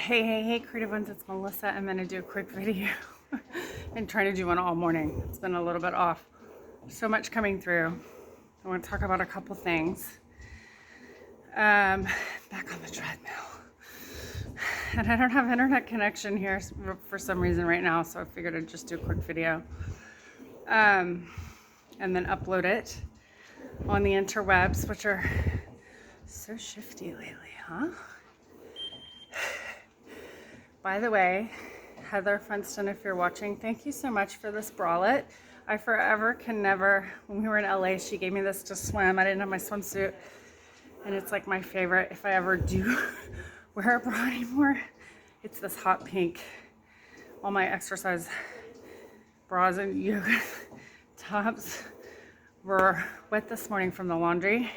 Hey, creative ones, it's Melissa. I'm gonna do a quick video. I'm trying to do one all morning. It's been a little bit off. So much coming through. I want to talk about a couple things. Back on the treadmill. And I don't have internet connection here for some reason right now, so I figured I'd just do a quick video. And then upload it on the interwebs, which are so shifty lately, huh? By the way, Heather Funston, if you're watching, thank you so much for this bralette. I forever can never, when we were in LA, she gave me this to swim. I didn't have my swimsuit, and it's like my favorite. If I ever do wear a bra anymore, it's this hot pink. All my exercise bras and yoga tops were wet this morning from the laundry.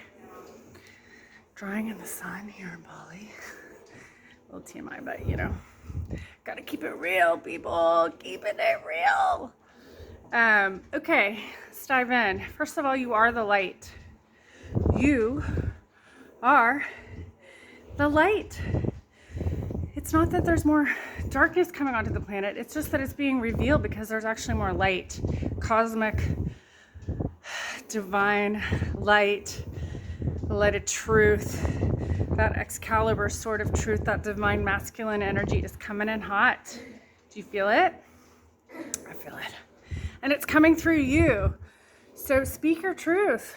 Drying in the sun here in Bali. A little TMI, but you know. Gotta keep it real, people. Keeping it real. Okay, let's dive in. First of all, you are the light. You are the light. It's not that there's more darkness coming onto the planet. It's just that it's being revealed because there's actually more light. Cosmic, divine light, the light of truth. That Excalibur sword of truth, that divine masculine energy is coming in hot. Do you feel it? I feel it. And it's coming through you. So speak your truth.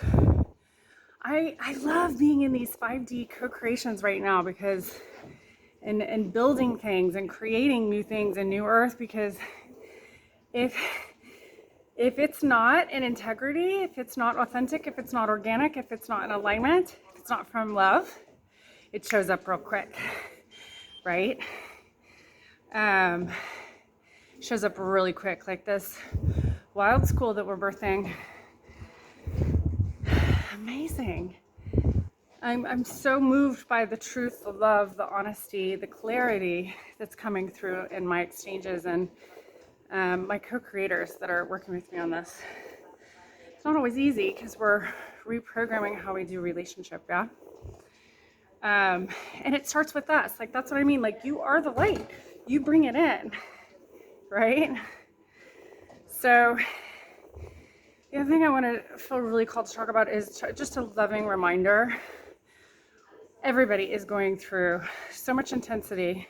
I love being in these 5D co-creations right now because and building things and creating new things and new earth, because if it's not in integrity, if it's not authentic, if it's not organic, if it's not in alignment, if it's not from love, it shows up real quick, right? Shows up really quick, like this wild school that we're birthing. Amazing. I'm so moved by the truth, the love, the honesty, the clarity that's coming through in my exchanges and my co-creators that are working with me on this. It's not always easy because we're reprogramming how we do relationship, yeah? And it starts with us. Like, that's what I mean. Like, you are the light. You bring it in, right? So the other thing I want to feel really called to talk about is just a loving reminder. Everybody is going through so much intensity.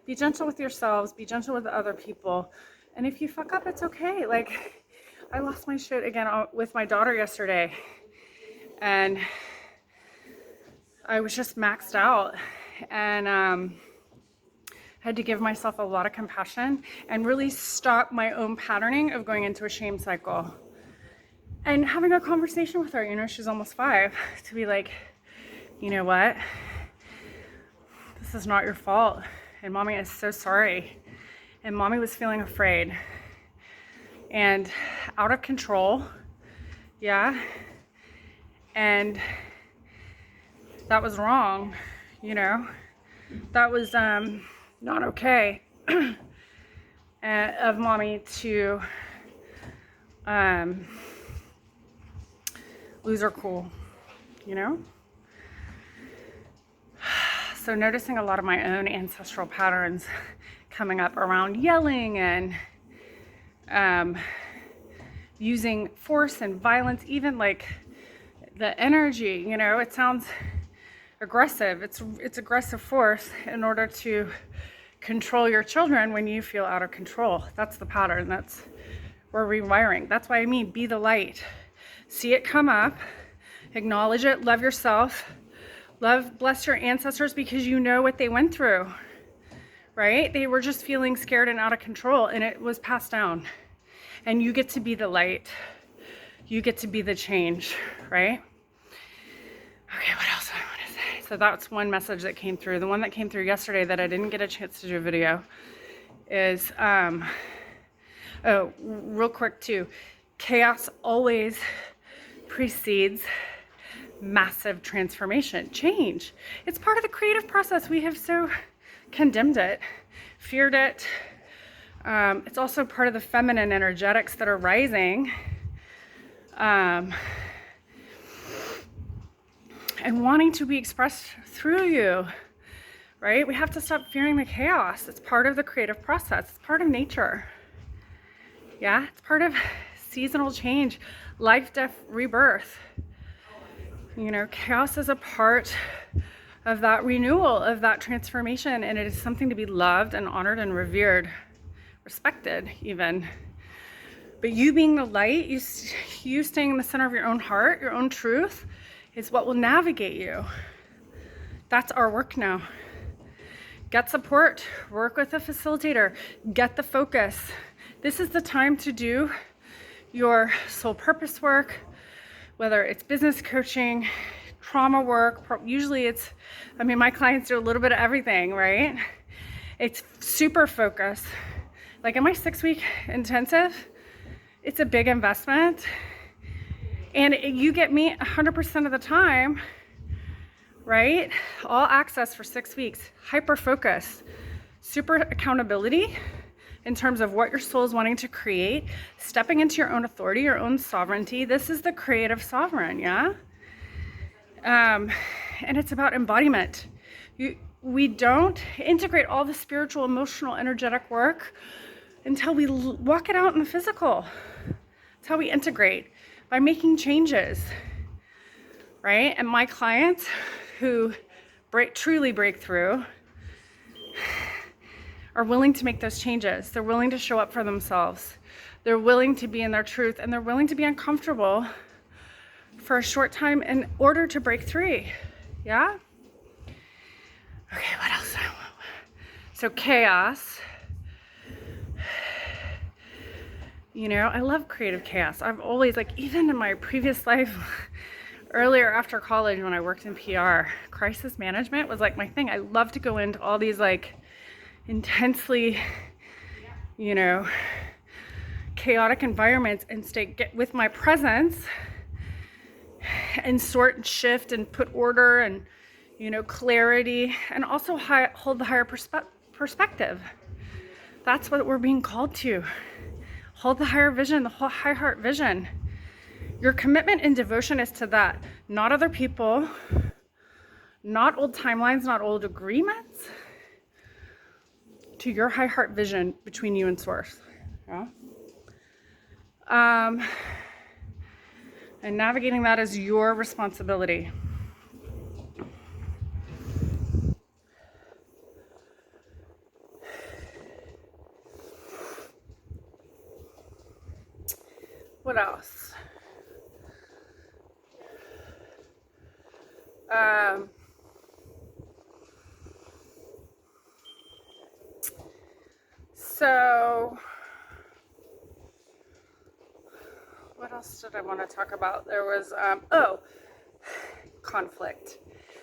Be gentle with yourselves. Be gentle with other people. And if you fuck up, it's okay. Like, I lost my shit again with my daughter yesterday. And I was just maxed out and had to give myself a lot of compassion and really stop my own patterning of going into a shame cycle. And having a conversation with her, you know, she's almost 5, to be like, you know what? This is not your fault. And mommy is so sorry. And mommy was feeling afraid and out of control. Yeah. And that was wrong, you know, that was not okay of mommy to lose her cool, you know. So noticing a lot of my own ancestral patterns coming up around yelling and using force and violence, even like the energy, you know, it sounds aggressive. It's aggressive force in order to control your children when you feel out of control. That's the pattern. We're rewiring. That's why I mean, be the light. See it come up, acknowledge it, love yourself, bless your ancestors because you know what they went through, right? They were just feeling scared and out of control, and it was passed down. And you get to be the light. You get to be the change, right? Okay, what else do I want to say? So that's one message that came through. The one that came through yesterday that I didn't get a chance to do a video is, oh, real quick too. Chaos always precedes massive transformation, change. It's part of the creative process. We have so condemned it, feared it. It's also part of the feminine energetics that are rising. And wanting to be expressed through you, right? We have to stop fearing the chaos. It's part of the creative process. It's part of nature. Yeah, it's part of seasonal change, life, death, rebirth. You know, chaos is a part of that renewal, of that transformation, and it is something to be loved and honored and revered, respected even. But you being the light, you staying in the center of your own heart, your own truth, is what will navigate you. That's our work now. Get support, work with a facilitator, get the focus. This is the time to do your soul purpose work, whether it's business coaching, trauma work. Usually it's, I mean, my clients do a little bit of everything, right? It's super focused. Like in my 6-week intensive, it's a big investment. And you get me 100% of the time, right? All access for 6 weeks, hyper focus, super accountability in terms of what your soul is wanting to create, stepping into your own authority, your own sovereignty. This is the creative sovereign, yeah? And it's about embodiment. We don't integrate all the spiritual, emotional, energetic work until we walk it out in the physical. That's how we integrate, by making changes, right? And my clients who truly break through are willing to make those changes. They're willing to show up for themselves. They're willing to be in their truth, and they're willing to be uncomfortable for a short time in order to break free. Yeah? Okay, what else? So chaos. You know, I love creative chaos. I've always, like, even in my previous life, earlier after college when I worked in PR, crisis management was like my thing. I love to go into all these like intensely, you know, chaotic environments and get with my presence and sort and shift and put order and, you know, clarity, and also hold the higher perspective. That's what we're being called to. Hold the higher vision, the whole high heart vision. Your commitment and devotion is to that, not other people, not old timelines, not old agreements, to your high heart vision between you and source. Yeah? And navigating that is your responsibility. What else? So what else did I want to talk about? There was, conflict.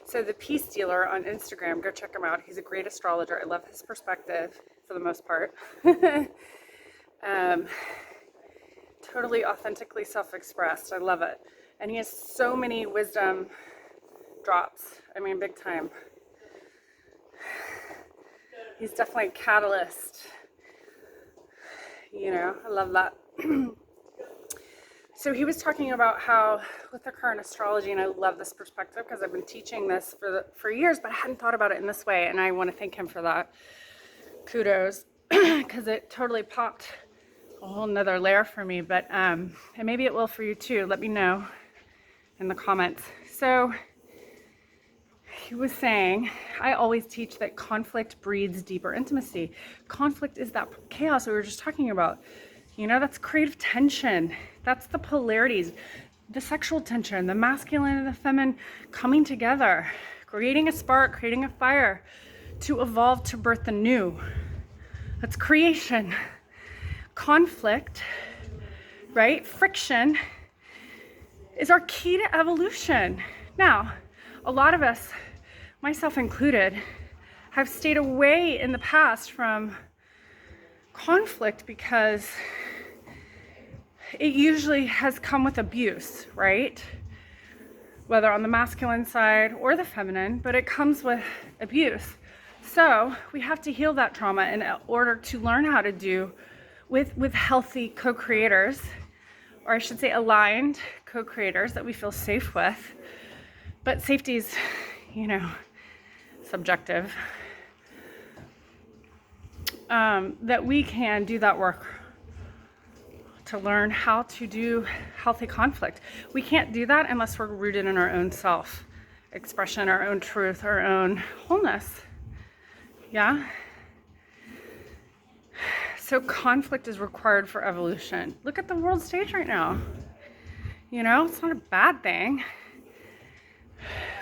So the Peace Dealer on Instagram, go check him out. He's a great astrologer. I love his perspective for the most part. Totally authentically self-expressed. I love it. And he has so many wisdom drops. I mean, big time. He's definitely a catalyst. You know, I love that. So he was talking about how with the current astrology, and I love this perspective because I've been teaching this for years, but I hadn't thought about it in this way, and I want to thank him for that. Kudos, because it totally popped a whole nother layer for me, but and maybe it will for you too. Let me know in the comments. So he was saying, I always teach that conflict breeds deeper intimacy. Conflict is that chaos we were just talking about. You know, that's creative tension. That's the polarities, the sexual tension, the masculine and the feminine coming together, creating a spark, creating a fire to evolve, to birth the new. That's creation. Conflict, right? Friction is our key to evolution. Now, a lot of us, myself included, have stayed away in the past from conflict because it usually has come with abuse, right? Whether on the masculine side or the feminine, but it comes with abuse. So we have to heal that trauma in order to learn how to do with healthy co-creators, or I should say aligned co-creators that we feel safe with. But safety is, you know, subjective. that we can do that work to learn how to do healthy conflict. We can't do that unless we're rooted in our own self expression, our own truth, our own wholeness. Yeah? So conflict is required for evolution. Look at the world stage right now. You know, it's not a bad thing,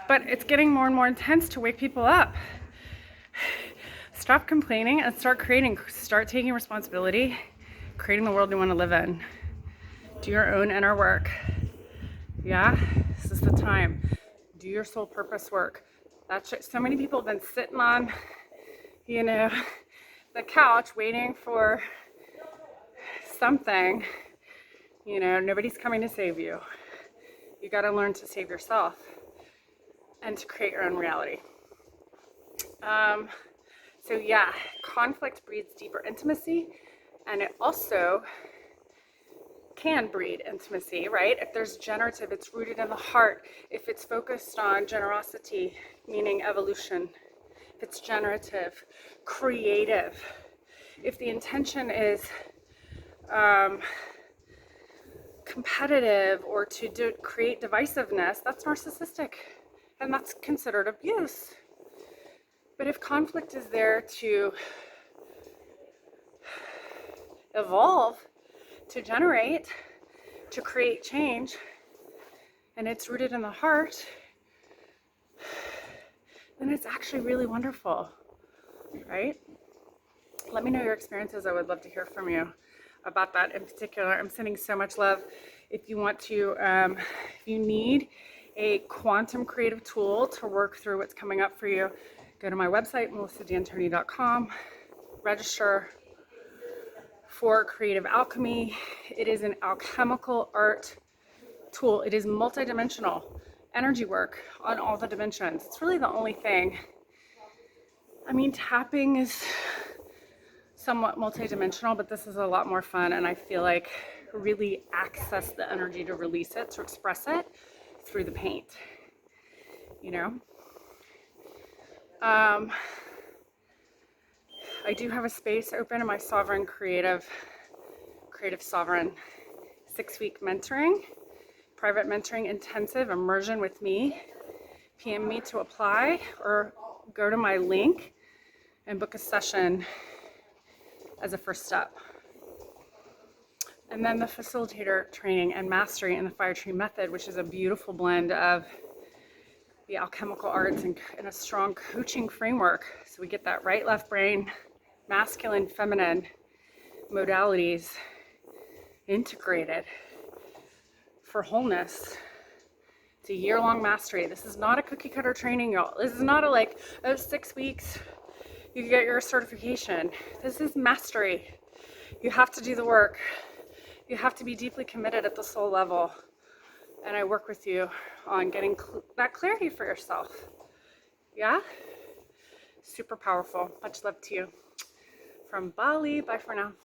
but it's getting more and more intense to wake people up. Stop complaining and start creating. Start taking responsibility, creating the world you want to live in. Do your own inner work. Yeah, this is the time. Do your soul purpose work. That's it. So many people have been sitting on, you know, the couch waiting for something. You know, nobody's coming to save you. You got to learn to save yourself and to create your own reality. So yeah, conflict breeds deeper intimacy, and it also can breed intimacy, right? If there's generative, it's rooted in the heart. If it's focused on generosity, meaning evolution. If it's generative, creative. If the intention is competitive or to create divisiveness, that's narcissistic, and that's considered abuse. But if conflict is there to evolve, to generate, to create change, and it's rooted in the heart, then it's actually really wonderful, right? Let me know your experiences. I would love to hear from you about that in particular. I'm sending so much love. If you want to, if you need a quantum creative tool to work through what's coming up for you, go to my website, melissadantoni.com, register for Creative Alchemy. It is an alchemical art tool. It is multidimensional energy work on all the dimensions. It's really the only thing. I mean, tapping is somewhat multidimensional, but this is a lot more fun, and I feel like really access the energy to release it, to express it through the paint, you know? I do have a space open in my Sovereign Creative Sovereign 6-week mentoring, private mentoring intensive immersion with me. PM me to apply or go to my link and book a session as a first step. And then the facilitator training and mastery in the Fire Tree Method, which is a beautiful blend of the alchemical arts and a strong coaching framework. So we get that right, left brain, masculine, feminine modalities integrated for wholeness. It's a year-long mastery. This is not a cookie cutter training, y'all. This is not a 6 weeks, you get your certification. This is mastery. You have to do the work. You have to be deeply committed at the soul level. And I work with you on getting that clarity for yourself. Yeah? Super powerful. Much love to you. From Bali. Bye for now.